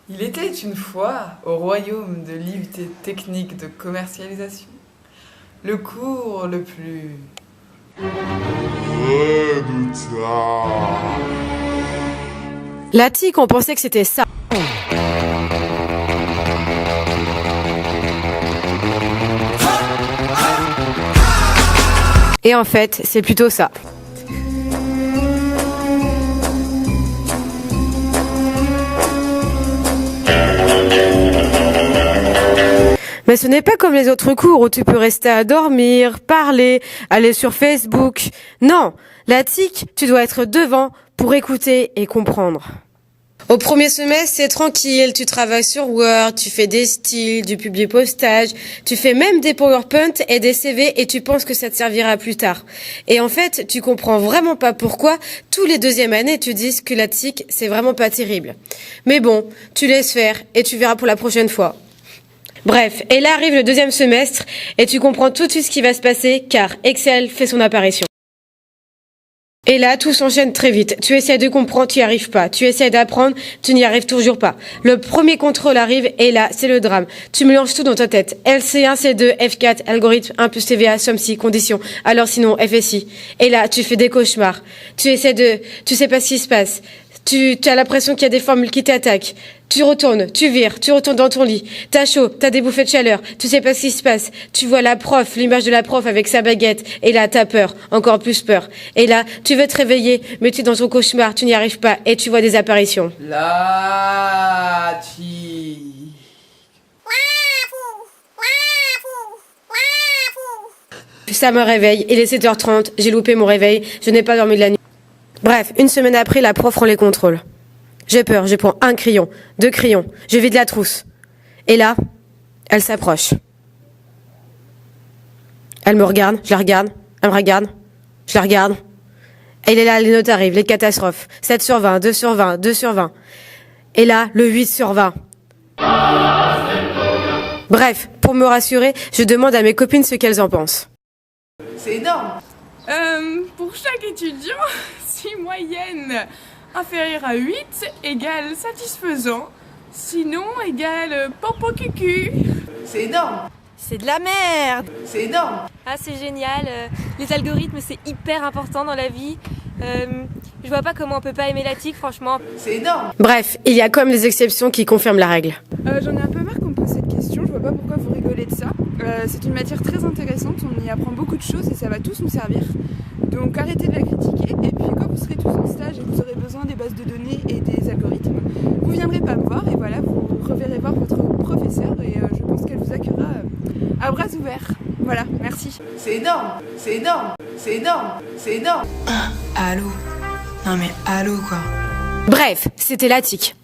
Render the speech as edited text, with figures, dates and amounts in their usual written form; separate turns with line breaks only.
Il était une fois, au royaume de l'IUT technique de commercialisation, le cours le plus
redoutable.
La TIC, on pensait que c'était ça. Et en fait, c'est plutôt ça. Mais ce n'est pas comme les autres cours où tu peux rester à dormir, parler, aller sur Facebook. Non, la TIC, tu dois être devant pour écouter et comprendre. Au premier semestre, c'est tranquille, tu travailles sur Word, tu fais des styles, du publi-postage, tu fais même des PowerPoint et des CV et tu penses que ça te servira plus tard. Et en fait, tu comprends vraiment pas pourquoi tous les deuxièmes années tu dis que la TIC, c'est vraiment pas terrible. Mais bon, tu laisses faire et tu verras pour la prochaine fois. Bref, et là arrive le deuxième semestre et tu comprends tout de suite ce qui va se passer car Excel fait son apparition. Et là, tout s'enchaîne très vite. Tu essaies de comprendre, tu n'y arrives pas. Tu essaies d'apprendre, tu n'y arrives toujours pas. Le premier contrôle arrive et là, c'est le drame. Tu mélanges tout dans ta tête. LC1, C2, F4, algorithme, 1 plus TVA, somme si, condition. Alors sinon, FSI. Et là, tu fais des cauchemars. Tu sais pas ce qui se passe. Tu as l'impression qu'il y a des formules qui t'attaquent. Tu retournes dans ton lit. T'as chaud, t'as des bouffées de chaleur. Tu sais pas ce qui se passe. Tu vois la prof, l'image de la prof avec sa baguette. Et là, t'as peur. Encore plus peur. Et là, tu veux te réveiller, mais tu es dans ton cauchemar, tu n'y arrives pas et tu vois des apparitions.
la TIC.
Ça me réveille. Il est 7h30. J'ai loupé mon réveil. Je n'ai pas dormi de la nuit. Bref, une semaine après, la prof rend les contrôles. J'ai peur, je prends 1 crayon, 2 crayons, je vide la trousse. Et là, elle s'approche. Elle me regarde, je la regarde, elle me regarde, je la regarde. Et là, les notes arrivent, les catastrophes. 7 sur 20, 2 sur 20, 2 sur 20. Et là, le 8 sur 20. Bref, pour me rassurer, je demande à mes copines ce qu'elles en pensent.
C'est énorme.
Pour chaque étudiant, si moyenne inférieure à 8 égale satisfaisant, sinon égale popo cucu.
C'est énorme.
C'est de la merde.
C'est énorme.
Ah, c'est génial. Les algorithmes, c'est hyper important dans la vie. Je vois pas comment on peut pas aimer la TIC, franchement.
C'est énorme.
Bref, il y a comme des exceptions qui confirment la règle.
J'en ai un peu marre qu'on me pose cette question, je vois pas pourquoi vous rigolez de ça. C'est une matière très intéressante, on y apprend beaucoup de choses et ça va tous nous servir. Donc arrêtez de la critiquer et puis quand vous serez tous en stage et que vous aurez besoin des bases de données et des algorithmes, vous viendrez pas me voir et voilà, vous reverrez voir votre professeur et je pense qu'elle vous accueillera à bras ouverts. Voilà, merci.
C'est énorme. C'est énorme. C'est énorme. C'est énorme.
Allô? Non mais allô quoi.
Bref, c'était la TIC.